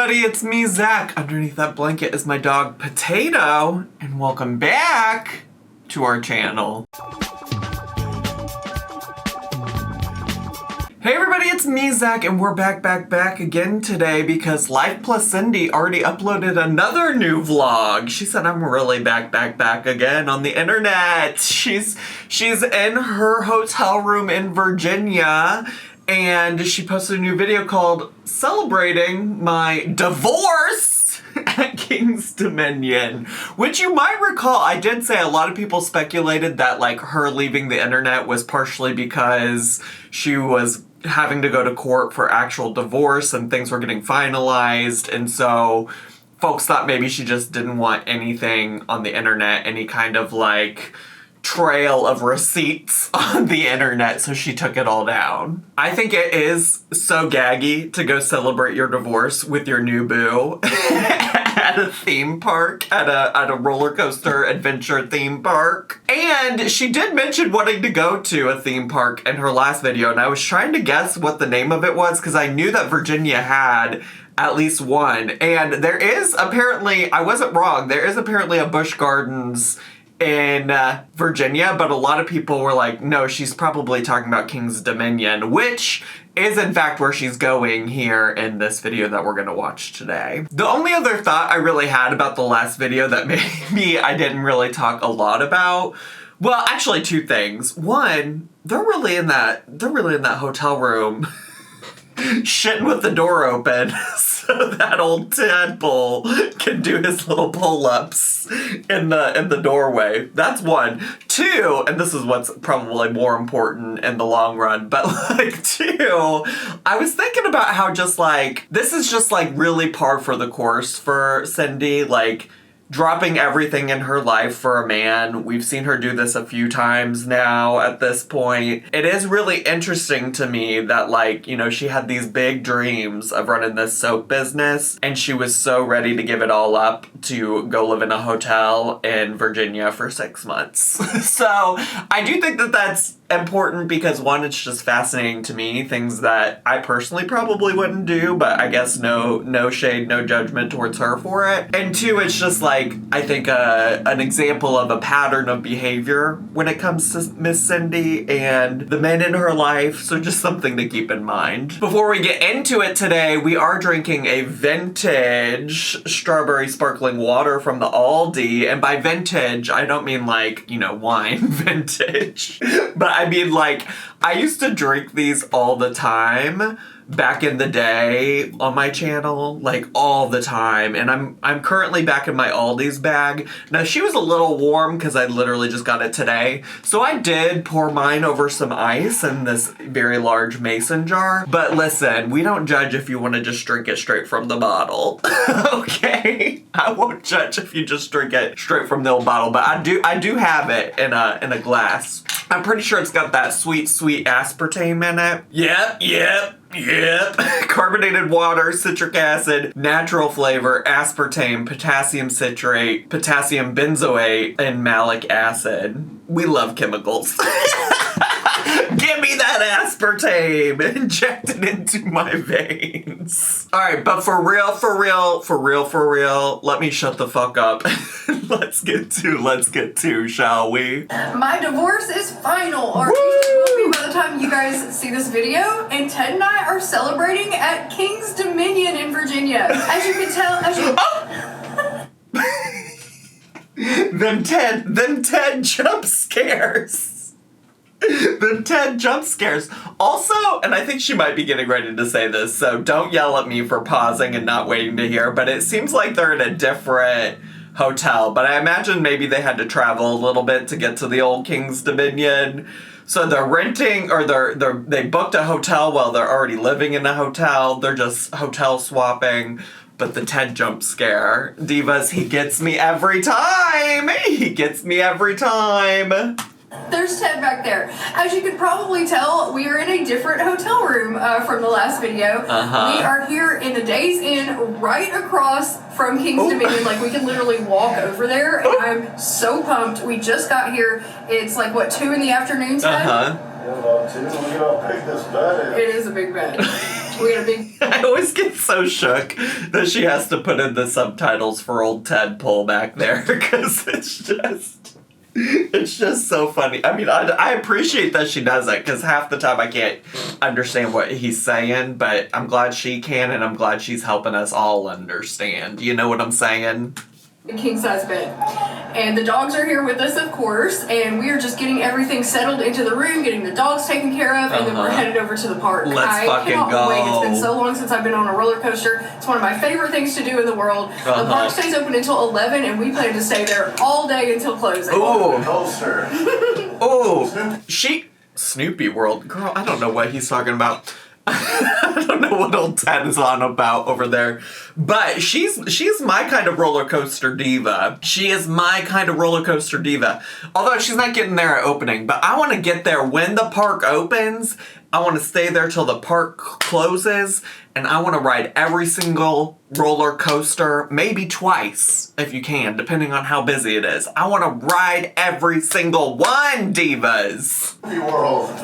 everybody, it's me, Zach. Underneath that blanket is my dog, Potato, and welcome back to our channel. Hey everybody, it's me, Zach, and we're back again today because Life Plus Cindy already uploaded another new vlog. She said I'm really back again on the internet. She's in her hotel room in Virginia, and she posted a new video called Celebrating My Divorce at King's Dominion, which you might recall I did say a lot of people speculated that like her leaving the internet was partially because she was having to go to court for actual divorce and things were getting finalized, and so folks thought maybe she just didn't want anything on the internet, any kind of like trail of receipts on the internet, so she took it all down. I think it is so gaggy to go celebrate your divorce with your new boo at a theme park, at a roller coaster adventure theme park. And she did mention wanting to go to a theme park in her last video, and I was trying to guess what the name of it was because I knew that Virginia had at least one. And there is apparently, I wasn't wrong, there is apparently a Busch Gardens in Virginia, but a lot of people were like, no, she's probably talking about King's Dominion, which is in fact where she's going here in this video that we're gonna watch today. The only other thought I really had about the last video that maybe I didn't really talk a lot about, well, actually two things. One, they're really in that hotel room shitting with the door open so that old tadpole can do his little pull-ups in the doorway. That's one. Two, and this is what's probably more important in the long run, but like two, I was thinking about how just like, this is just like really par for the course for Cindy, like dropping everything in her life for a man. We've seen her do this a few times now at this point. It is really interesting to me that like, you know, she had these big dreams of running this soap business and she was so ready to give it all up to go live in a hotel in Virginia for 6 months. So I do think that that's important because one, it's just fascinating to me, things that I personally probably wouldn't do, but I guess no shade, no judgment towards her for it. And two, it's just like, I think an example of a pattern of behavior when it comes to Miss Cindy and the men in her life, so just something to keep in mind. Before we get into it today, we are drinking a vintage strawberry sparkling water from the Aldi, and by vintage, I don't mean like, you know, wine vintage, but I mean like, I used to drink these all the time back in the day on my channel, like all the time, and I'm currently back in my Aldi's bag. Now she was a little warm because I literally just got it today, so I did pour mine over some ice in this very large mason jar, but listen, we don't judge if you want to just drink it straight from the bottle. Okay, I won't judge if you just drink it straight from the old bottle, but I do have it in a glass. I'm pretty sure it's got that sweet aspartame in it. Yep. Carbonated water, citric acid, natural flavor, aspartame, potassium citrate, potassium benzoate, and malic acid. We love chemicals. Give me that aspartame! Inject it into my veins. Alright, but for real, let me shut the fuck up. Let's get to, shall we? My divorce is final, or at least it will be by the time you guys see this video, and Ted and I are celebrating at King's Dominion in Virginia. As you can tell, Them Ted jump scares. Also, and I think she might be getting ready to say this, so don't yell at me for pausing and not waiting to hear, but it seems like they're in a different hotel, but I imagine maybe they had to travel a little bit to get to the old King's Dominion. So they're renting, or they booked a hotel while they're already living in a hotel. They're just hotel swapping. But the Ted jump scare, divas, he gets me every time. there's Ted back there. As you can probably tell, we are in a different hotel room from the last video. We are here in the Days Inn, right across from King's Dominion. Like, we can literally walk over there, and I'm so pumped. We just got here. It's like, what, 2 in the afternoon, Ted? It is a big bed. We had a big... I always get so shook that she has to put in the subtitles for old Tadpole back there because it's just so funny. I mean, I appreciate that she does it because half the time I can't understand what he's saying, but I'm glad she can, and I'm glad she's helping us all understand. You know what I'm saying? King-size bed. And the dogs are here with us, of course, and we are just getting everything settled into the room, getting the dogs taken care of, and then we're headed over to the park. Let's fucking cannot go. wait. It's been so long since I've been on a roller coaster. It's one of my favorite things to do in the world. The park stays open until 11, and we plan to stay there all day until closing. Ooh. Coaster. Ooh. Snoopy World. Girl, I don't know what he's talking about. I don't know what old Ted is on about over there. But she's my kind of roller coaster diva. She is my kind of roller coaster diva. Although she's not getting there at opening. But I want to get there when the park opens. I want to stay there till the park closes. And I want to ride every single roller coaster, maybe twice, if you can, depending on how busy it is. I want to ride every single one, divas. Snoopy World.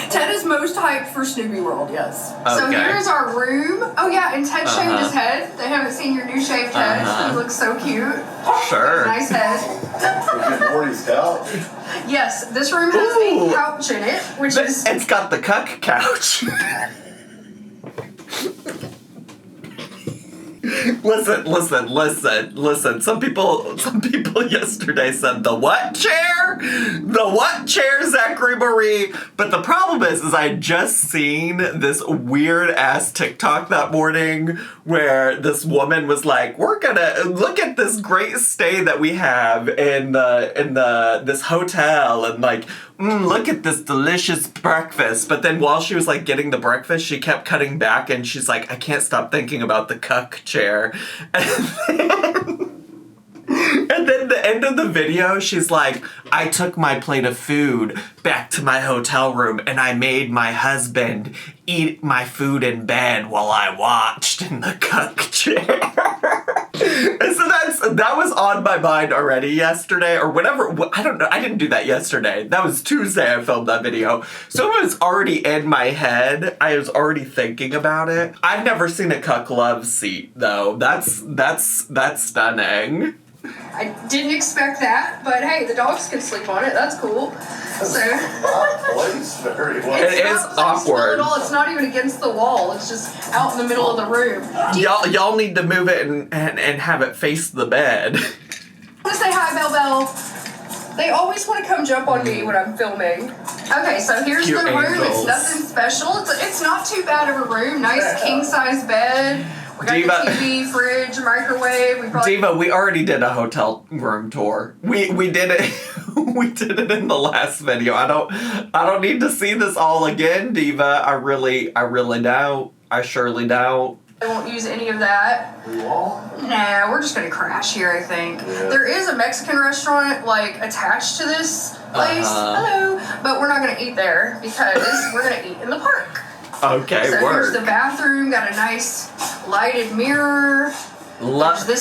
Ted is most hyped for Snoopy World, yes. Okay. So here's our room. Oh yeah, and Ted shaved his head. They haven't seen your new shaved head. He looks so cute. Sure. Nice head. We get Morty's couch. Yes, this room has a couch in it, which is... It's got the cuck couch. Listen. Some people yesterday said the what chair? The what chair, Zachary Marie? But the problem is I had just seen this weird ass TikTok that morning where this woman was like, we're gonna look at this great stay that we have in this hotel, and like, look at this delicious breakfast. But then while she was like getting the breakfast, she kept cutting back and she's like, I can't stop thinking about the cuck chair. And then the end of the video, she's like, I took my plate of food back to my hotel room and I made my husband eat my food in bed while I watched in the cuck chair. And so that was on my mind already yesterday or whatever. I don't know. I didn't do that yesterday. That was Tuesday I filmed that video. So it was already in my head. I was already thinking about it. I've never seen a cuck love seat though. That's stunning. I didn't expect that, but hey, the dogs can sleep on it. That's cool. So Place very well. It is awkward. At all. It's not even against the wall. It's just out in the middle of the room. Y'all need to move it and have it face the bed. I want to say hi, Belle Belle. They always want to come jump on me when I'm filming. Okay, so here's Cute the room. angels. It's nothing special. It's not too bad of a room. Nice king-size bed. We got Diva. the TV, fridge, microwave. Diva, we already did a hotel room tour. We did it. We did it in the last video. I don't need to see this all again, Diva. I really doubt. I surely doubt. I won't use any of that. We won't? Nah, we're just gonna crash here, I think. Yeah. There is a Mexican restaurant, like, attached to this place. Hello. But we're not gonna eat there because we're gonna eat in the park. Okay, So work. here's the bathroom, got a nice lighted mirror. Love a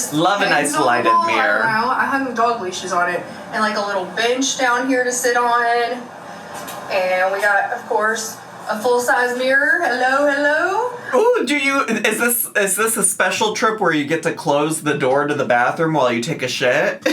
nice on the lighted wall. mirror. I don't know, I hung dog leashes on it. And like a little bench down here to sit on. And we got, of course, a full-size mirror. Hello. Ooh, is this a special trip where you get to close the door to the bathroom while you take a shit?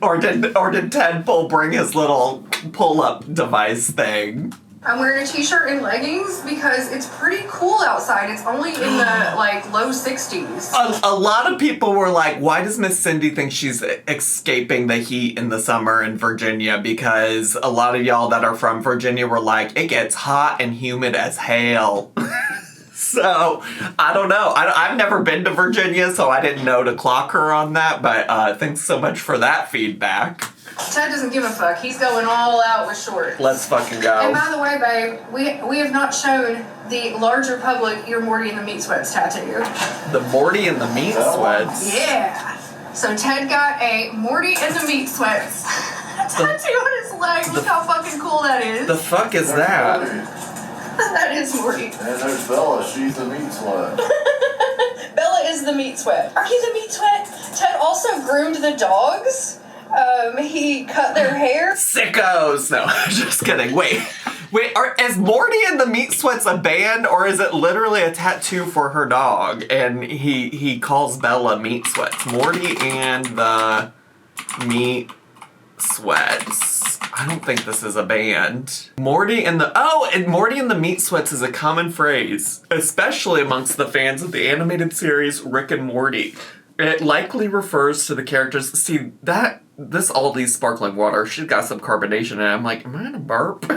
Or did Tadpole bring his little pull-up device thing? I'm wearing a t-shirt and leggings because it's pretty cool outside. It's only in the like low 60s. A lot of people were like, why does Miss Cindy think she's escaping the heat in the summer in Virginia? Because a lot of y'all that are from Virginia were like, it gets hot and humid as hell. So, I don't know. I've never been to Virginia, so I didn't know to clock her on that, but thanks so much for that feedback. Ted doesn't give a fuck. He's going all out with shorts. Let's fucking go. And by the way, babe, we have not shown the larger public your Morty and the Meat Sweats tattoo. The Morty and the Meat Sweats? Yeah. So Ted got a Morty and the Meat Sweats tattoo on his leg. Look how fucking cool that is. The fuck is that? That is Morty. And there's Bella. She's the meat sweat. Bella is the Meat Sweat. Are you the Meat Sweat? Ted also groomed the dogs. He cut their hair. Sickos! No, just kidding. Wait, Wait, is Morty and the Meat Sweats a band, or is it literally a tattoo for her dog? And he calls Bella Meat Sweats. Morty and the Meat Sweats. I don't think this is a band. Morty and the Meat Sweats is a common phrase, especially amongst the fans of the animated series Rick and Morty. It likely refers to the characters. See, this Aldi's sparkling water, she's got some carbonation in it. I'm like, am I gonna burp?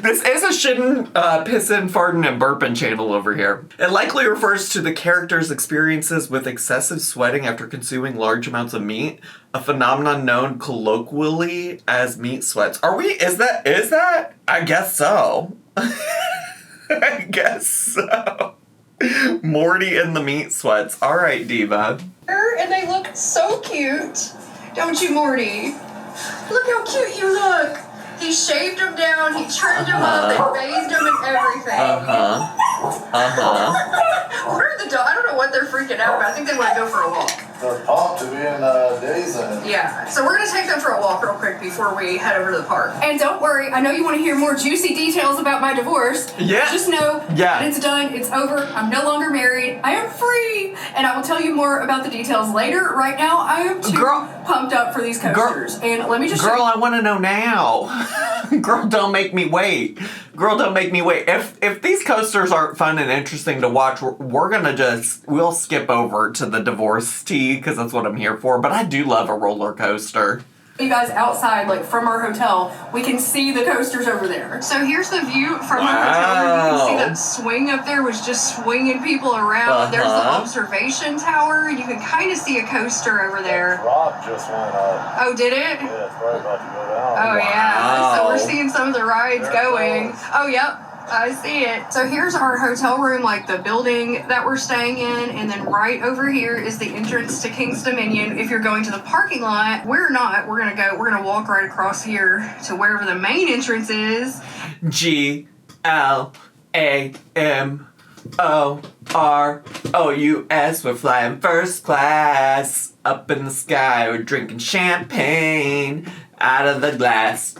This is a shitting, pissin', farting, and burping channel over here. It likely refers to the character's experiences with excessive sweating after consuming large amounts of meat, a phenomenon known colloquially as meat sweats. Is that? I guess so. I guess so. Morty and the Meat Sweats. All right, Diva. And they look so cute. Don't you, Morty? Look how cute you look. He shaved them down, he trimmed them up, and bathed them and everything. What are the dogs? I don't know what they're freaking out about. I think they want to go for a walk. They're pumped to be in Dazen. Yeah, so we're going to take them for a walk real quick before we head over to the park. And don't worry, I know you want to hear more juicy details about my divorce. Yeah. Just know that it's done, it's over, I'm no longer married, I am free, and I will tell you more about the details later. Right now, I am too pumped up for these coasters. And let me just Girl, I want to know now. Girl, don't make me wait. If these coasters aren't fun and interesting to watch, we'll skip over to the divorce tea, because that's what I'm here for. But I do love a roller coaster. You guys outside, like from our hotel, we can see the coasters over there. So here's the view from our hotel room. You can see that swing up there was just swinging people around. There's the observation tower. You can kind of see a coaster over there. That rock just went up. Oh, did it? Yeah, it's probably about to go down. Oh, yeah. So we're seeing some of the rides going. Oh, yep. I see it. So here's our hotel room, like the building that we're staying in, and then right over here is the entrance to King's Dominion. If you're going to the parking lot, we're not. We're gonna walk right across here to wherever the main entrance is. GLAMOROUS. We're flying first class up in the sky. We're drinking champagne out of the glass.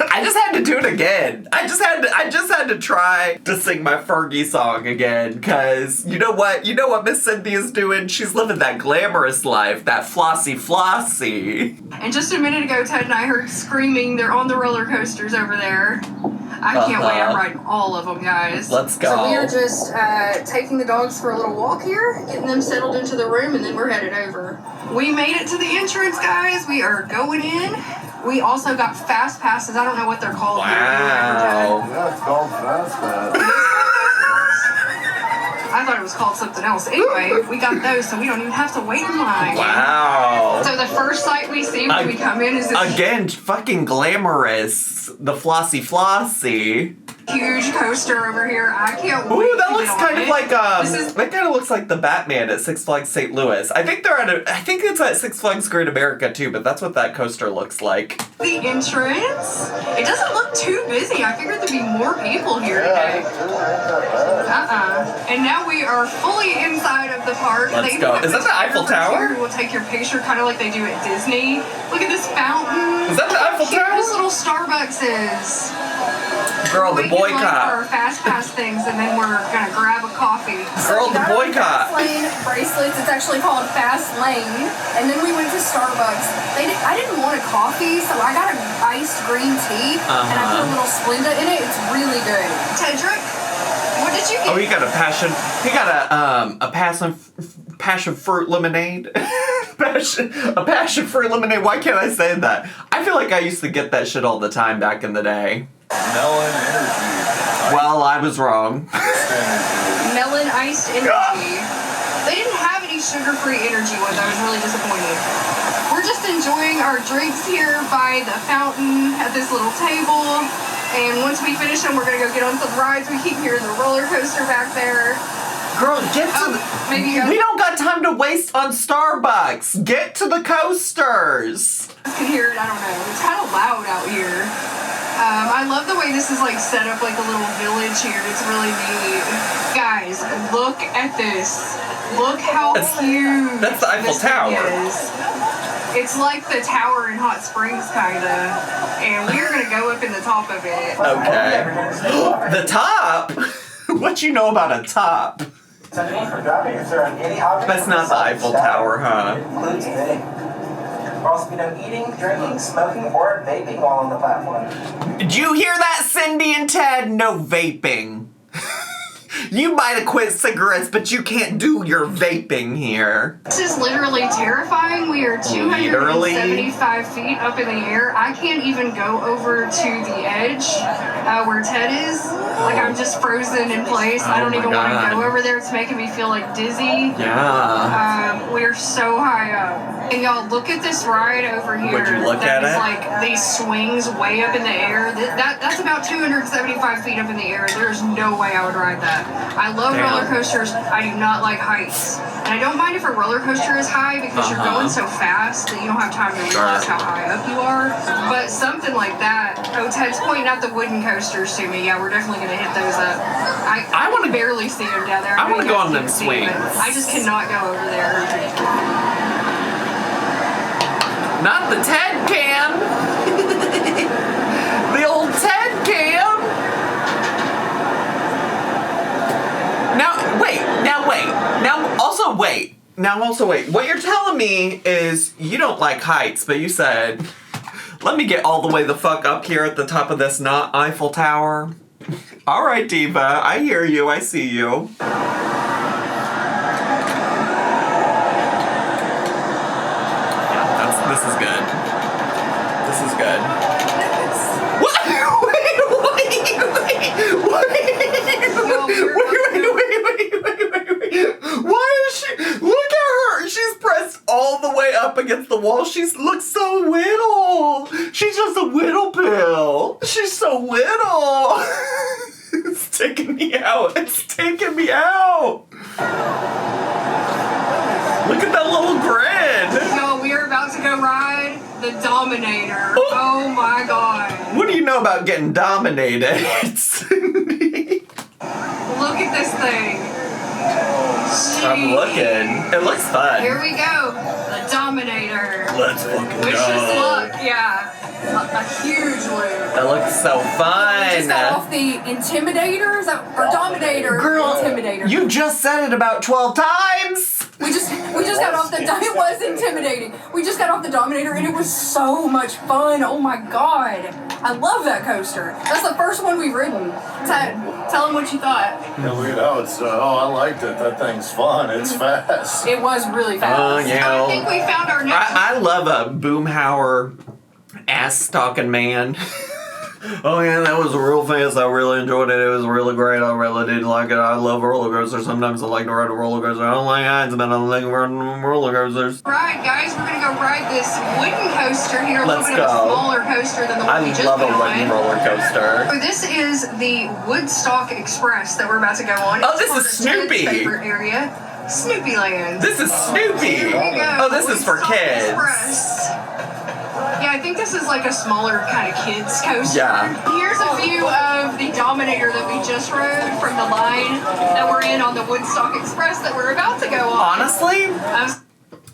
I just had to do it again. I just had to try to sing my Fergie song again, because you know what Miss Cynthia's doing? She's living that glamorous life, that flossy. And just a minute ago, Ted and I heard screaming. They're on the roller coasters over there. I can't wait. I'm riding all of them, guys. Let's go. So we are just taking the dogs for a little walk here, getting them settled into the room, and then we're headed over. We made it to the entrance, guys. We are going in. We also got fast passes. I don't know what they're called. Wow. Yeah, it's called Fast Pass. I thought it was called something else. Anyway, we got those, so we don't even have to wait in line. Wow. So the first sight we see when we come in is this again, fucking glamorous. The flossy. huge coaster over here. I can't wait. Ooh, that looks kind of like that kind of looks like the Batman at Six Flags St. Louis. I think it's at Six Flags Great America too, but that's what that coaster looks like. The entrance. It doesn't look too busy. I figured there'd be more people here today. And now we are fully inside of the park. Let's go. Is that the Eiffel Tower? We'll take your picture kind of like they do at Disney. Look at this fountain. Is that the Eiffel Tower? This little Starbucks is. Girl, the boycott. Our fast pass things, and then we're gonna grab a coffee. Girl, the boycott. Fast Lane bracelets. It's actually called Fast Lane. And then we went to Starbucks. I didn't want a coffee, so I got an iced green tea, and I put a little Splenda in it. It's really good. Tedrick, what did you get? Oh, he got a passion fruit lemonade. A passion fruit lemonade. Why can't I say that? I feel like I used to get that shit all the time back in the day. Melon energy. Well, I was wrong. Melon iced energy. They didn't have any sugar-free energy ones. I was really disappointed. We're just enjoying our drinks here by the fountain at this little table. And once we finish them, we're going to go get on some rides. We keep hearing the roller coaster back there. Girl, get to we don't got time to waste on Starbucks. Get to the coasters. I can hear it. I don't know. It's kind of loud out here. I love the way this is like set up like a little village here. It's really neat. Guys, look at this. Look how huge that's the Eiffel this thing Tower. is. It's like the tower in Hot Springs, kinda. And we're gonna go up in the top of it. Okay. The top? What you know about a top? That's not the Eiffel Tower, huh? Also, no eating, drinking, smoking, or vaping while on the platform. Did you hear that, Cindy and Ted? No vaping. You might have quit cigarettes, but you can't do your vaping here. This is literally terrifying. We are 275 feet up in the air. I can't even go over to the edge where Ted is. Like, I'm just frozen in place. I don't even want to go over there. It's making me feel like dizzy. Yeah. We're so high up. And y'all, look at this ride over here. Would you look at it? Like these swings way up in the air. That's about 275 feet up in the air. There's no way I would ride that. I love roller coasters. I do not like heights. And I don't mind if a roller coaster is high because you're going so fast that you don't have time to realize how high up you are. But something like that. Oh, Ted's pointing out the wooden coasters to me. Yeah, we're definitely going to hit those up. I want to barely see them down there. I want to go on them swings. I just cannot go over there. Not the Ted cam. The old Ted cam. Now also wait. What you're telling me is you don't like heights, but you said, let me get all the way the fuck up here at the top of this not Eiffel Tower. All right, Diva, I hear you, I see you. Yeah, this is good. This is good. What? Wait. Why is she? Look at her. She's pressed all the way up against the wall. She looks so little. She's just a little pill. She's so little. It's taking me out. It's taking me out. Look at that little grin. Yo, we are about to go ride the Dominator. Oh my god. What do you know about getting dominated? Look at this thing. I'm looking. It looks fun. Here we go. The Dominator. Let's fucking Wish us go. luck, yeah. A huge loop. That looks so fun. We just got off the Intimidator, or Dominator. Girl, Intimidator. you just said it about 12 times. We just got off the. It was intimidating. We just got off the Dominator and it was so much fun. Oh my god, I love that coaster. That's the first one we've ridden. Tell them what you thought. Yeah, look at how it's, I liked it. That thing's fun. It's fast. It was really fast. Oh yeah. I think we found our next. I love a Boomhauer ass stalking man. Oh yeah, that was real fast. I really enjoyed it. It was really great. I really did like it. I love roller coasters. Sometimes I like to ride a roller coaster. I don't like heights, but I like riding roller coasters. Right, guys, we're gonna go ride this wooden coaster here. A Let's little bit go. of a smaller coaster than the one we just love a went wooden on. roller coaster. So this is the Woodstock Express that we're about to go on. Oh, It's this part is of Ted's Snoopy. favorite area, Snoopy Land. This is Snoopy. Here we go. Oh, this is for Woodstock kids. Express. Yeah, I think this is like a smaller kind of kids coaster. Yeah. Here's a view of the Dominator that we just rode from the line that we're in on the Woodstock Express that we're about to go on. Honestly,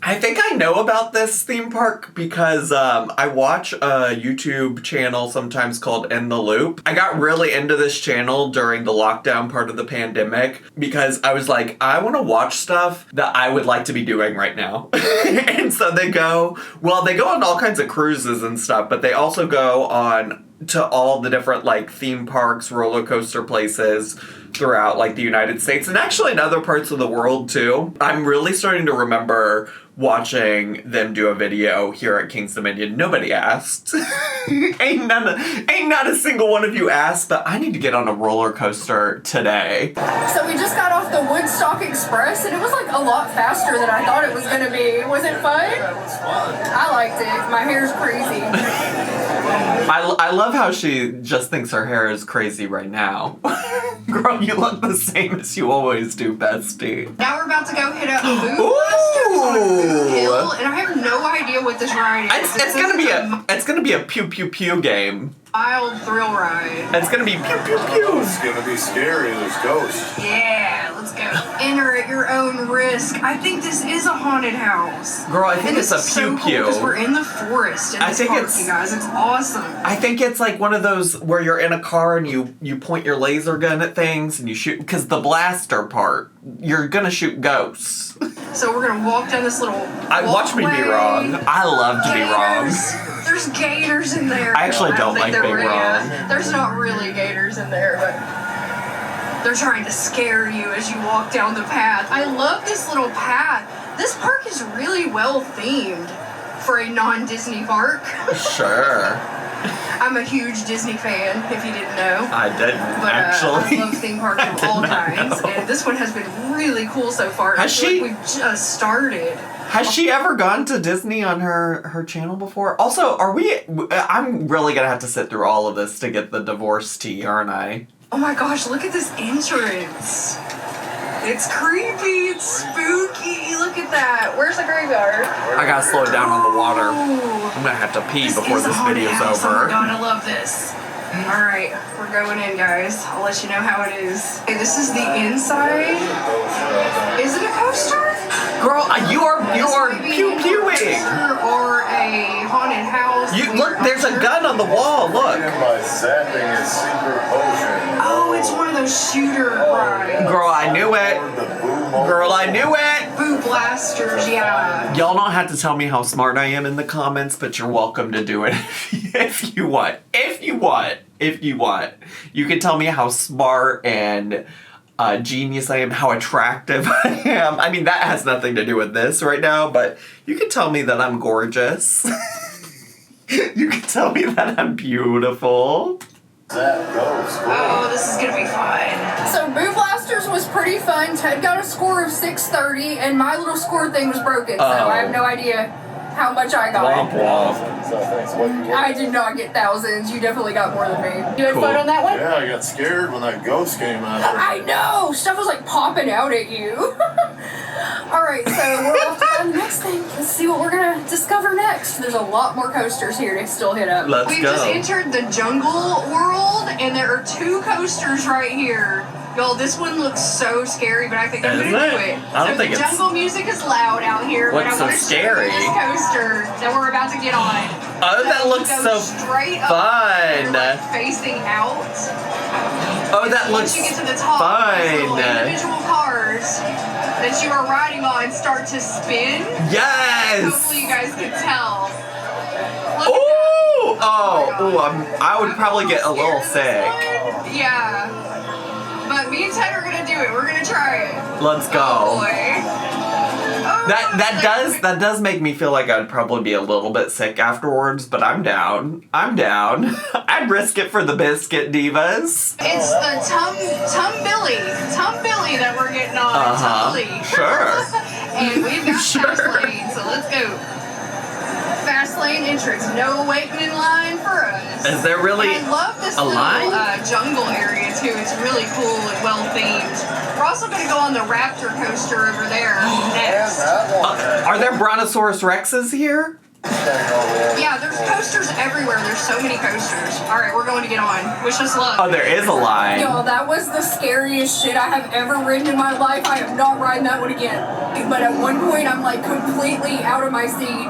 I think I know about this theme park because I watch a YouTube channel sometimes called In the Loop. I got really into this channel during the lockdown part of the pandemic because I was like, I want to watch stuff that I would like to be doing right now. And so they go on all kinds of cruises and stuff, but they also go on to all the different like theme parks, roller coaster places throughout like the United States and actually in other parts of the world too. I'm really starting to remember watching them do a video here at King's Dominion. Nobody asked. ain't not a single one of you asked, but I need to get on a roller coaster today. So we just got off the Woodstock Express and it was like a lot faster than I thought it was gonna be. Was it fun? Yeah, it was fun. I liked it. My hair's crazy. I love how she just thinks her hair is crazy right now. Girl, you look the same as you always do, bestie. Now we're about to go hit up Boom Blasters on a Boom Hill, and I have no idea what this ride is. It's gonna be a pew pew pew game. Wild thrill ride. It's gonna be pew pew pew. It's gonna be scary. There's ghosts. Yeah, let's go. Enter at your own risk. I think this is a haunted house. Girl, I think it's a pew-pew. Because we're in the forest in this park, you guys. It's awesome. I think it's like one of those where you're in a car and you point your laser gun at things and you shoot, because the blaster part, you're gonna shoot ghosts. So we're gonna walk down this little watch me be wrong. I love to be wrong. There's gators in there. I actually don't like being wrong. There's not really gators in there, but they're trying to scare you as you walk down the path. I love this little path. This park is really well themed for a non-Disney park. Sure. I'm a huge Disney fan, if you didn't know. I didn't, actually. I love theme parks of all kinds, and this one has been really cool so far. Has she? Like we've just started. Has she ever gone to Disney on her channel before? Also, I'm really gonna have to sit through all of this to get the divorce tea, aren't I? Oh my gosh, look at this entrance. It's creepy, it's spooky, look at that. Where's the graveyard? I gotta slow it down on the water. Ooh. I'm gonna have to pee before is a this haunted video's house. over. Oh my god, I love this. Alright, we're going in, guys. I'll let you know how it is. Okay, this is the inside. Is it a coaster? Girl, you are pew-pewing. Or a haunted house. Look, there's a gun on the wall, look. By zapping his secret potion. Oh, it's one of those shooter rides. Girl, I knew it. Girl, I knew it. Boo blasters, yeah. Y'all don't have to tell me how smart I am in the comments, but you're welcome to do it if you want. If you want. You can tell me how smart and genius I am, how attractive I am. I mean, that has nothing to do with this right now, but you can tell me that I'm gorgeous. You can tell me that I'm beautiful. Oh, this is gonna be fun. So Boo Blasters was pretty fun. Ted got a score of 630, and my little score thing was broken, so I have no idea how much I got. Womp womp. I did not get thousands. You definitely got more than me. You had fun on that one? Yeah, I got scared when that ghost came out. I know! Stuff was like popping out at you. Alright, so we're off to find the next thing. Let's see what we're gonna discover next. There's a lot more coasters here to still hit up. Let's We've go. just entered the jungle world, and there are 2 coasters right here. Y'all, this one looks so scary, but I think I'm gonna do it. I don't think the it's... jungle music is loud out here, but What's I want so to show you scary? this coaster that we're about to get on. Oh, that looks so straight fun. Up, you're, like, facing out. Oh, that looks Once you get to the top, these little individual cars that you are riding on start to spin. Yes! Hopefully you guys can tell. Ooh! I would probably get a little sick. Yeah. But me and Ted are gonna do it. We're gonna try it. Let's go. Oh boy. Oh, That does make me feel like I'd probably be a little bit sick afterwards, but I'm down. I'd risk it for the biscuit divas. It's the Tum Billy that we're getting on. Tum Billy. Sure. And we've got fast lane, so let's go. Fast lane entrance. No waiting in line for us. Is there really I love this a little line? Jungle area too. It's really cool and well themed. We're also going to go on the Raptor coaster over there next. Are there Brontosaurus Rexes here? Yeah, there's coasters everywhere. There's so many coasters. All right, we're going to get on. Wish us luck. Oh, there is a line. Yo, that was the scariest shit I have ever ridden in my life. I am not riding that one again. But at one point, I'm like completely out of my seat.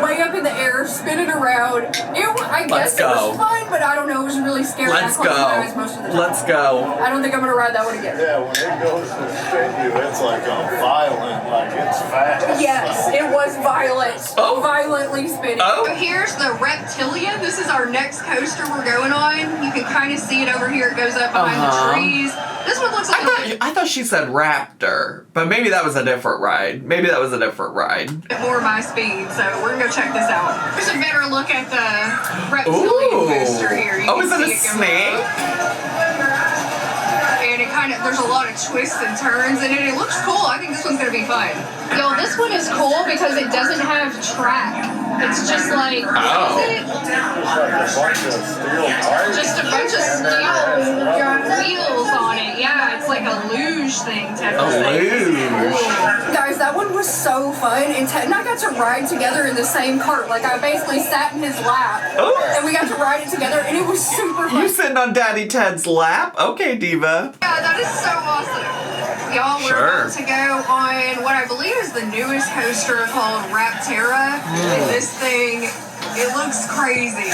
Way up in the air, spinning around. I guess it was fun, but I don't know. It was really scary. Let's go. Let's go. I don't think I'm gonna ride that one again. Yeah, when it goes to spin you, it's like a violent, like it's fast. Yes, it was violent. Oh. Violently spinning. Oh. So here's the Reptilia. This is our next coaster we're going on. You can kind of see it over here. It goes up behind the trees. This one looks like I thought she said Raptor, but maybe that was a different ride. More my speed, so we're gonna go check this out. Here's a better look at the Reptilian coaster here. You can is it see a snake? And it there's a lot of twists and turns in it. It looks cool. I think this one's gonna be fun. Yo, this one is cool because it doesn't have track. It's just like, what is it? Just a bunch of steel wheels on it. Yeah, it's like a luge thing, Ted. A luge. Guys, that one was so fun, and Ted and I got to ride together in the same cart. Like, I basically sat in his lap, and we got to ride it together, and it was super fun. You sitting on Daddy Ted's lap? Okay, Diva. Yeah, that is so awesome. Y'all, we're Sure. about to go on what I believe is the newest coaster called Rapterra. And this thing, it looks crazy.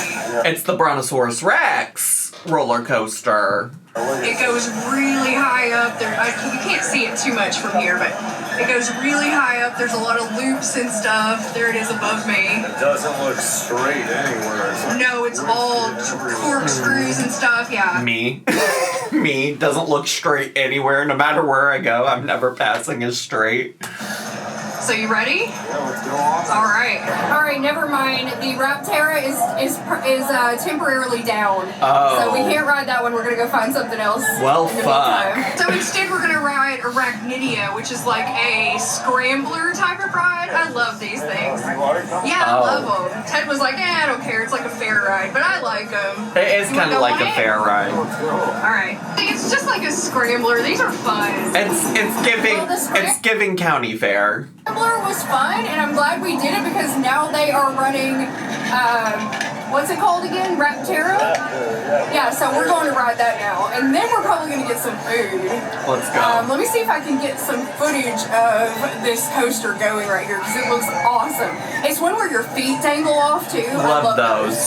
It's the Brontosaurus Rex roller coaster. It goes really high up there. You can't see it too much from here, but it goes really high up. There's a lot of loops and stuff. There it is above me. It doesn't look straight anywhere. It's like No, it's all corkscrews and stuff, yeah. Me. Me. Doesn't look straight anywhere. No matter where I go, I'm never passing as straight. So you ready? Yeah, let's go on. All right, never mind. The Rapterra is temporarily down. Oh. So we can't ride that one. We're gonna go find something else. Well, in the fuck. meantime. So instead, we're gonna ride Arachnidia, which is like a scrambler type of ride. I love these things. You like them? Yeah, I Oh. love them. Ted was like, I don't care. It's like a fair ride, but I like them. It is You kind wanna of go like on a it? fair ride. Let's go. All right. It's just like a scrambler. These are fun. It's giving county fair. Scrambler was fun, and I'm glad we did it because now they are running, what's it called again? Rapterra? Yeah, so we're going to ride that now. And then we're probably going to get some food. Let's go. Let me see if I can get some footage of this coaster going right here because it looks awesome. It's one where your feet dangle off too. I Love those.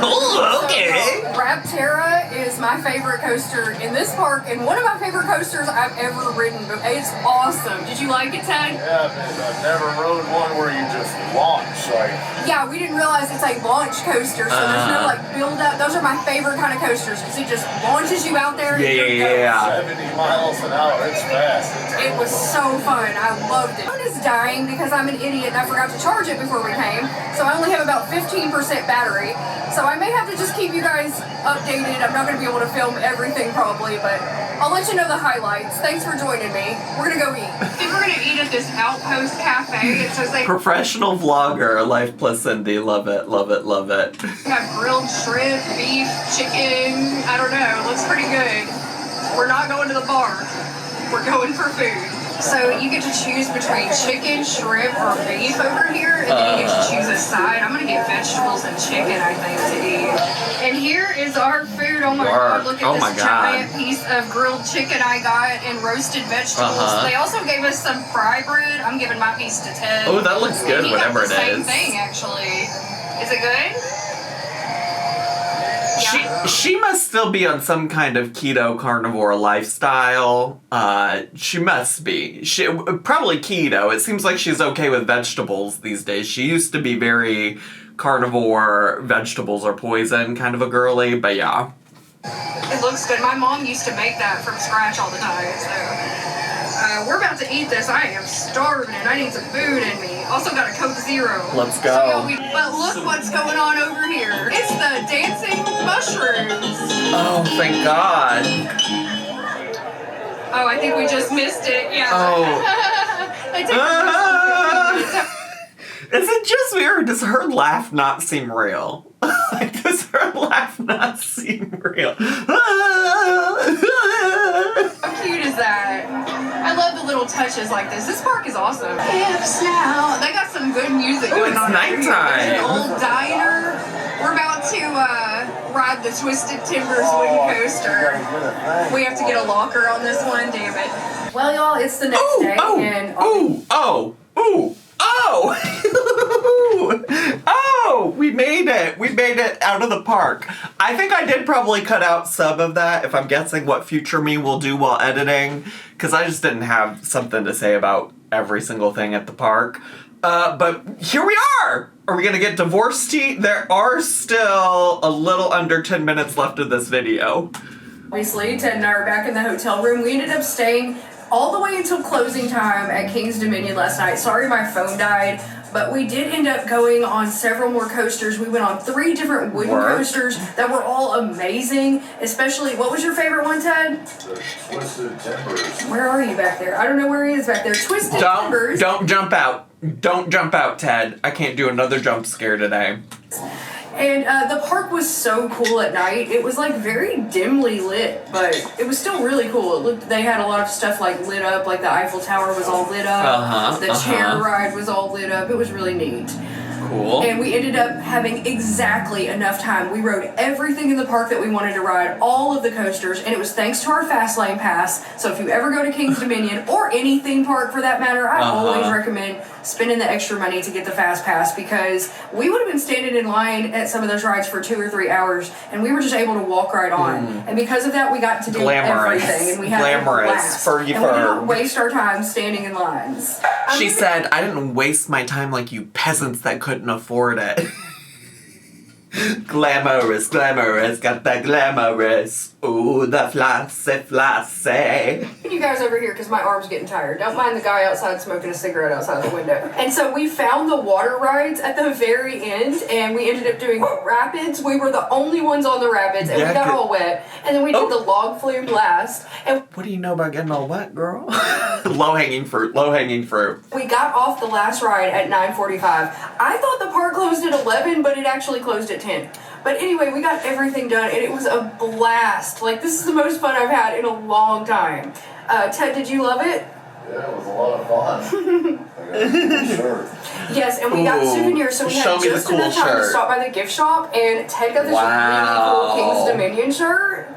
Ooh, okay. So, Rapterra is my favorite coaster in this park and one of my favorite coasters I've ever ridden. It's awesome. Did you like it, Ted? Yeah, but I've never rode one where you just launch. Like, Yeah, we didn't realize it's a launch coaster, so there's no like build up. Those are my favorite kind of coasters because it just launches you out there. And Yeah. 70 miles an hour. It's fast. It was so fun. I loved it. My phone is dying because I'm an idiot and I forgot to charge it before we came, so I only have about 15% battery. So I may have to just keep you guys updated. I'm not going to be able to film everything probably, but I'll let you know the highlights. Thanks for joining me. We're going to go eat. I think we're going to eat at this Outpost Cafe. It says they Professional vlogger, Life Plus Cindy. Love it, love it, love it. have grilled shrimp, beef, chicken. I don't know. It looks pretty good. We're not going to the bar. We're going for food. So you get to choose between chicken, shrimp, or beef over here, and then you get to choose a side. I'm gonna get vegetables and chicken, I think, to eat. And here is our food. Oh my god, look at this giant piece of grilled chicken I got and roasted vegetables. They also gave us some fry bread. I'm giving my piece to Ted. Oh, that looks good, And he whatever got the it same is. thing, actually. Is it good? She must still be on some kind of keto carnivore lifestyle. She must be. She probably keto. It seems like she's okay with vegetables these days. She used to be very carnivore, vegetables are poison kind of a girly, but yeah. It looks good. My mom used to make that from scratch all the time, so we're about to eat this. I am starving and I need some food in me. Also got a Coke Zero. Let's go. But look what's going on over here. It's the dancing mushrooms. Oh, thank God. Oh, I think we just missed it. Yeah. Oh. They take the mushrooms. Is it just me or does her laugh not seem real? Like, does her laugh not seem real? How cute is that? I love the little touches like this. This park is awesome. Hips now. They got some good music going on. It's nighttime. There's an old diner. We're about to ride the Twisted Timbers wooden coaster. We have to get a locker on this one. Damn it. Well, y'all, it's the next day, and Oh, we made it. We made it out of the park. I think I did probably cut out some of that if I'm guessing what future me will do while editing, because I just didn't have something to say about every single thing at the park. But here we are! Are we gonna get divorced tea? There are still a little under 10 minutes left of this video. obviously, Ted and I are back in the hotel room. We ended up staying all the way until closing time at King's Dominion last night. Sorry my phone died, but we did end up going on several more coasters. We went on 3 different wooden coasters that were all amazing. Especially, what was your favorite one, Ted? The Twisted Timbers. Where are you back there? I don't know where he is back there. Twisted Timbers. Don't jump out. Don't jump out, Ted. I can't do another jump scare today. And the park was so cool at night. It was like very dimly lit, but it was still really cool. It looked, they had a lot of stuff like lit up, like the Eiffel Tower was all lit up. The chair ride was all lit up. It was really neat. Cool. And we ended up having exactly enough time. We rode everything in the park that we wanted to ride, all of the coasters, and it was thanks to our Fast Lane Pass. So if you ever go to King's Dominion, or any theme park for that matter, I always recommend spending the extra money to get the Fast Pass, because we would have been standing in line at some of those rides for 2 or 3 hours, and we were just able to walk right on. And because of that, we got to do everything, and we had a blast. And we didn't waste our time standing in lines. She said, I didn't waste my time like you peasants that couldn't afford it. Glamorous, got that glamorous. Ooh, the flashy. You guys over here, because my arm's getting tired. Don't mind the guy outside smoking a cigarette outside the window. And so we found the water rides at the very end, and we ended up doing rapids. We were the only ones on the rapids, and we got all wet. And then we did the log flume last. And what do you know about getting all wet, girl? Low-hanging fruit. We got off the last ride at 9:45. I thought the park closed at 11, but it actually closed at 10. But anyway, we got everything done, and it was a blast. Like, this is the most fun I've had in a long time. Ted, did you love it? Yeah, it was a lot of fun. I got a cool shirt. Yes, and we got souvenirs, so we had just enough time to stop by the gift shop, and Ted got this really cool King's Dominion shirt.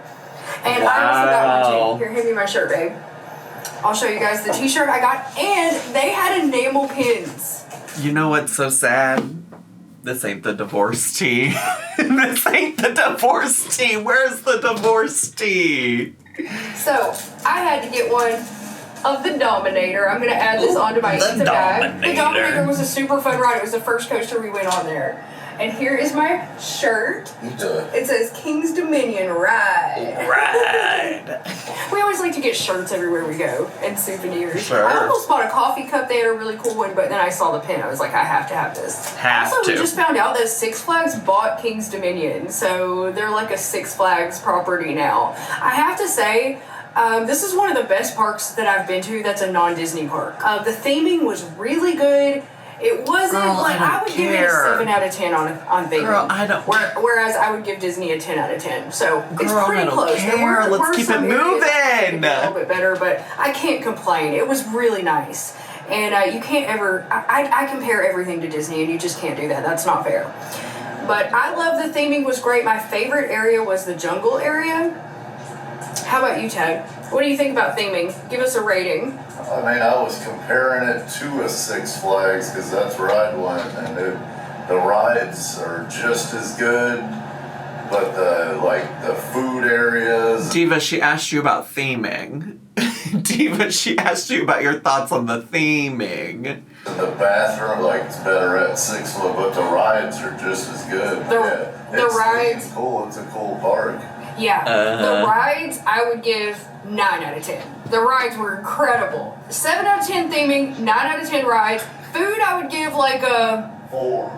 And I also got one too. Here, hand me my shirt, babe. I'll show you guys the t-shirt I got, and they had enamel pins. You know what's so sad? This ain't the divorce tea. This ain't the divorce tea. Where's the divorce tea? So, I had to get one of the Dominator. I'm going to add this onto my Insta bag. The Dominator was a super fun ride. It was the first coaster we went on there. And here is my shirt. It says King's Dominion Ride. We always like to get shirts everywhere we go and souvenirs. Sure. I almost bought a coffee cup. They had a really cool one, but then I saw the pin. I was like, I have to have this. We just found out that Six Flags bought King's Dominion, so they're like a Six Flags property now. I have to say, this is one of the best parks that I've been to that's a non-Disney park. The theming was really good. It wasn't I would give it a 7 out of 10 on theming. Girl, I don't. Whereas I would give Disney a 10 out of 10. So it's pretty close. Let's keep it moving. A little bit better, but I can't complain. It was really nice. And you can't ever. I compare everything to Disney, and you just can't do that. That's not fair. But I love the theming was great. My favorite area was the jungle area. How about you, Ted? What do you think about theming? Give us a rating. I mean, I was comparing it to a Six Flags because that's where I'd went, and the rides are just as good, but the food areas. Diva, she asked you about theming. Diva, she asked you about your thoughts on the theming. The bathroom, it's better at Six Flags, but the rides are just as good. The rides. It's cool. It's a cool park. Yeah, the rides I would give 9 out of 10. The rides were incredible. 7 out of 10 theming, 9 out of 10 rides. Food I would give like a 4.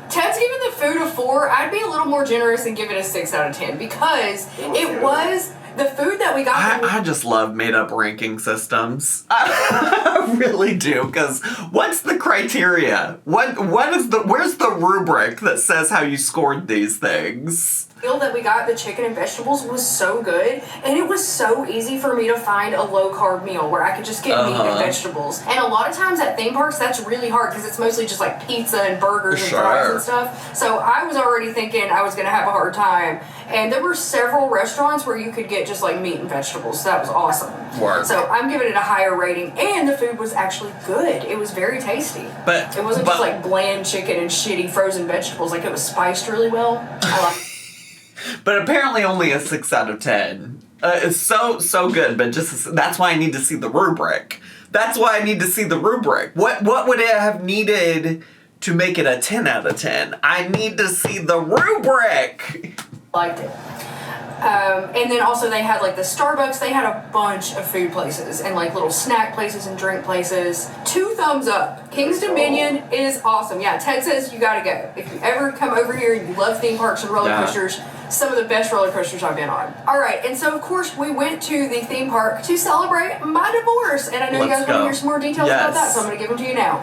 Ted's giving the food a 4. I'd be a little more generous and give it a 6 out of 10 because it was the food that we got. I just love made-up ranking systems. I really do, because what's the criteria? Where's the rubric that says how you scored these things? Meal that we got, the chicken and vegetables, was so good, and it was so easy for me to find a low-carb meal where I could just get meat and vegetables. And a lot of times at theme parks, that's really hard because it's mostly just like pizza and burgers and fries and stuff. So I was already thinking I was going to have a hard time. And there were several restaurants where you could get just like meat and vegetables, so that was awesome. Work. So I'm giving it a higher rating, and the food was actually good. It was very tasty. But it wasn't just like bland chicken and shitty frozen vegetables. Like, it was spiced really well. I like. But apparently only a 6 out of 10. It's so good, but that's why I need to see the rubric. What would it have needed to make it a 10 out of 10? I need to see the rubric. Liked it. And then also they had like the Starbucks. They had a bunch of food places and like little snack places and drink places. 2 thumbs up. King's Dominion is awesome. Yeah, Ted says you gotta go. If you ever come over here and you love theme parks and roller coasters, some of the best roller coasters I've been on. Alright, and so of course we went to the theme park to celebrate my divorce. And I know you guys want to hear some more details about that, so I'm going to give them to you now.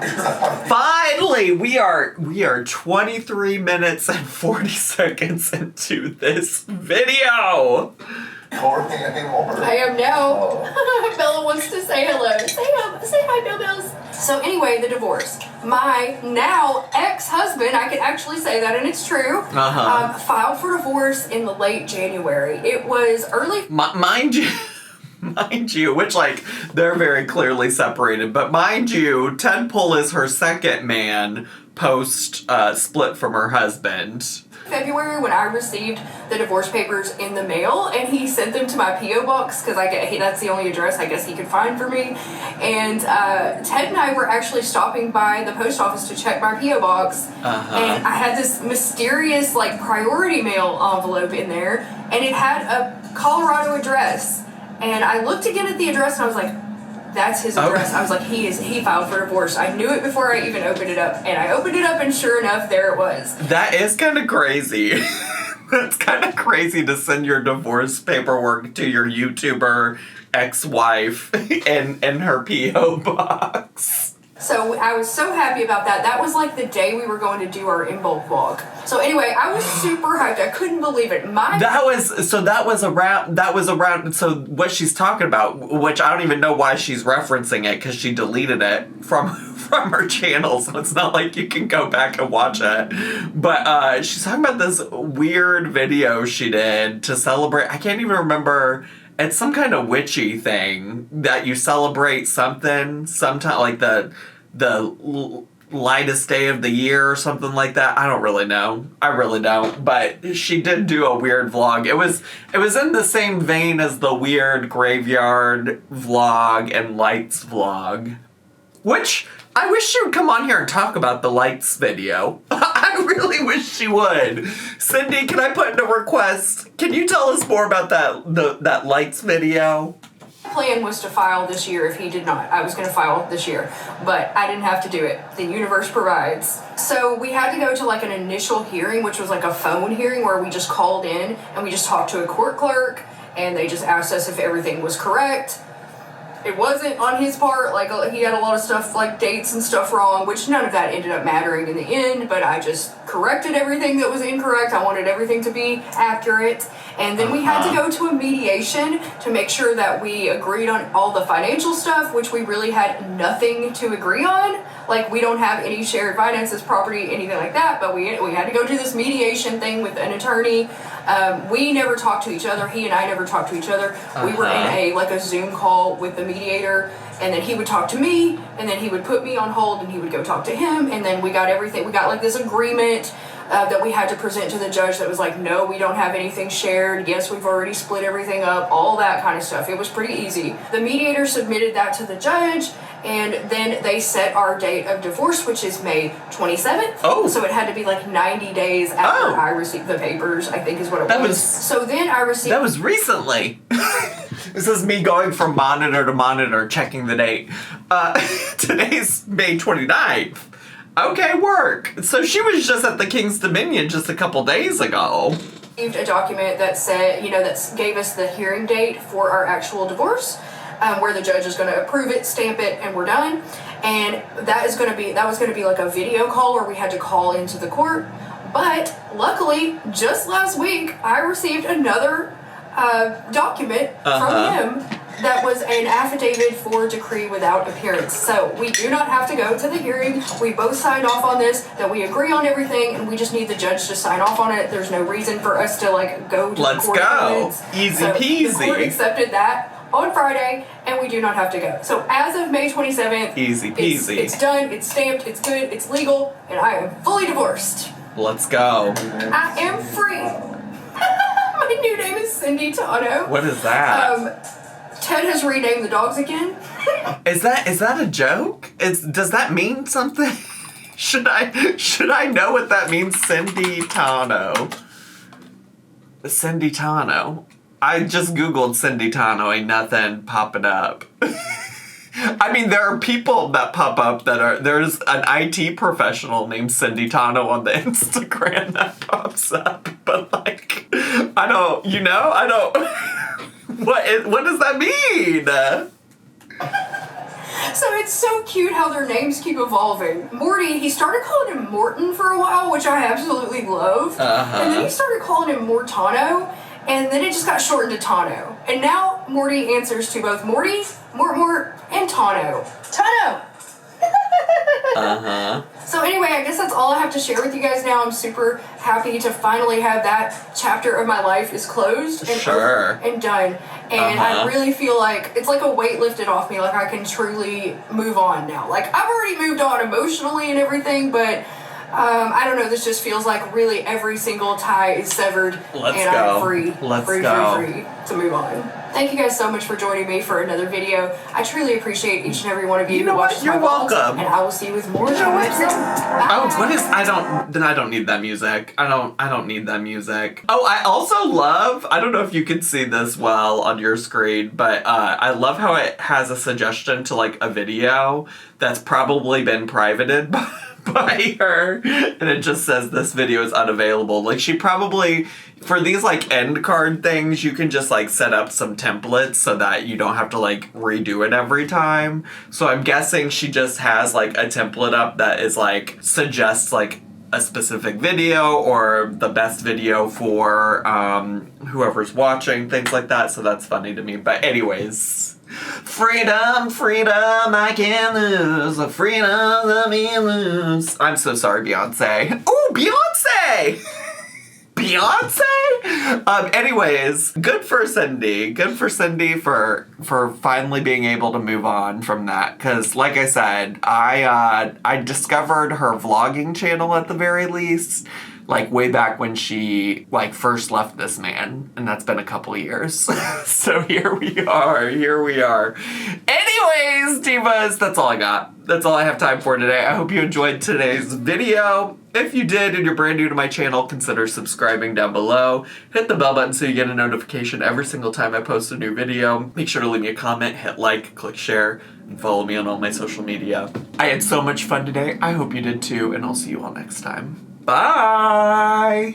Finally, we are 23 minutes and 40 seconds into this video. Recording anymore? I am now. Bella wants to say hello. Say hi, Bill Bills. So anyway, the divorce. my now ex-husband, I can actually say that and it's true, filed for divorce in the late January. It was early... Mind you, which, like, they're very clearly separated, but mind you, Ted Pool is her second man post-split from her husband. February when I received the divorce papers in the mail, and he sent them to my P.O. box because that's the only address I guess he could find for me. And Ted and I were actually stopping by the post office to check my P.O. box, and I had this mysterious like priority mail envelope in there, and it had a Colorado address. And I looked again at the address, and I was like, that's his address. I was like, he filed for divorce. I knew it before I even opened it up. And I opened it up, and sure enough, there it was. That is kind of crazy. That's kind of crazy to send your divorce paperwork to your YouTuber ex-wife in her P.O. box. So I was so happy about that. That was like the day we were going to do our in bulk vlog. So anyway, I was super hyped. I couldn't believe it. That was around. So what she's talking about, which I don't even know why she's referencing it because she deleted it from her channel. So it's not like you can go back and watch it. But she's talking about this weird video she did to celebrate. I can't even remember. It's some kind of witchy thing that you celebrate sometime like the lightest day of the year or something like that. I don't really know. I really don't. But she did do a weird vlog. It was in the same vein as the weird graveyard vlog and lights vlog, which I wish she would come on here and talk about the lights video. I really wish she would. Cindy, can I put in a request? Can you tell us more about that lights video? My plan was to file this year if he did not. I was going to file this year, but I didn't have to do it. The universe provides. So we had to go to like an initial hearing, which was like a phone hearing where we just called in and we just talked to a court clerk and they just asked us if everything was correct. It wasn't on his part, like he had a lot of stuff like dates and stuff wrong, which none of that ended up mattering in the end, but I just corrected everything that was incorrect. I wanted everything to be accurate. And then we had to go to a mediation to make sure that we agreed on all the financial stuff, which we really had nothing to agree on. Like, we don't have any shared finances, property, anything like that, but we had to go to this mediation thing with an attorney. We never talked to each other. He and I never talked to each other. We were in a Zoom call with the mediator, and then he would talk to me, and then he would put me on hold, and he would go talk to him, and then we got everything. We got like this agreement that we had to present to the judge that was like, no, we don't have anything shared. Yes, we've already split everything up, all that kind of stuff. It was pretty easy. The mediator submitted that to the judge, and then they set our date of divorce, which is May 27th. Oh. So it had to be like 90 days after I received the papers, I think is what it was. So then I received... That was recently. This is me going from monitor to monitor, checking the date. Today's May 29th. Okay, work. So she was just at the King's Dominion just a couple days ago. Received a document that said, that gave us the hearing date for our actual divorce. Where the judge is going to approve it, stamp it, and we're done. And that was going to be like a video call where we had to call into the court. But luckily, just last week, I received another document from him that was an affidavit for decree without appearance. So we do not have to go to the hearing. We both signed off on this, that we agree on everything, and we just need the judge to sign off on it. There's no reason for us to go to the court. Let's go. Easy peasy. The court accepted that on Friday, and we do not have to go. So as of May 27th, easy peasy. It's done, it's stamped, it's good, it's legal, and I am fully divorced. Let's go. I am free. My new name is Cindy Tano. What is that? Ted has renamed the dogs again. Is that a joke? Does that mean something? Should I know what that means? Cindy Tano. Cindy Tano. I just Googled Cindy Tano, ain't nothing popping up. I mean, there are people that pop up there's an IT professional named Cindy Tano on the Instagram that pops up, but I don't, what does that mean? So it's so cute how their names keep evolving. Morty, he started calling him Morton for a while, which I absolutely love. And then he started calling him Mortano. And then it just got shortened to Tano. And now Morty answers to both Morty, Mort, and Tano. Tano! So anyway, I guess that's all I have to share with you guys now. I'm super happy to finally have that chapter of my life is closed and over and done. And I really feel like it's like a weight lifted off me. Like I can truly move on now. Like I've already moved on emotionally and everything, but I don't know, this just feels like really every single tie is severed. I'm free. Free to move on. Thank you guys so much for joining me for another video. I truly appreciate each and every one of you who watches my vlogs. You're welcome. And I will see you with more. What is I don't need that music. I don't need that music. Oh, I also love, I don't know if you can see this well on your screen, but I love how it has a suggestion to like a video that's probably been privated by her, and it just says this video is unavailable. Like she probably, for these like end card things, you can just like set up some templates so that you don't have to like redo it every time. So I'm guessing she just has like a template up that is like suggests like a specific video or the best video for whoever's watching, things like that. So that's funny to me. But anyways, freedom, I can't lose. Freedom, let me lose. I'm so sorry, Beyonce. Oh, Beyonce! Beyonce? Anyways, good for Cindy. Good for Cindy for finally being able to move on from that. Because, like I said, I discovered her vlogging channel at the very least, like way back when she like first left this man, and that's been a couple years. So here we are. Anyways, divas, that's all I got. That's all I have time for today. I hope you enjoyed today's video. If you did and you're brand new to my channel, consider subscribing down below. Hit the bell button so you get a notification every single time I post a new video. Make sure to leave me a comment, hit like, click share, and follow me on all my social media. I had so much fun today. I hope you did too, and I'll see you all next time. Bye!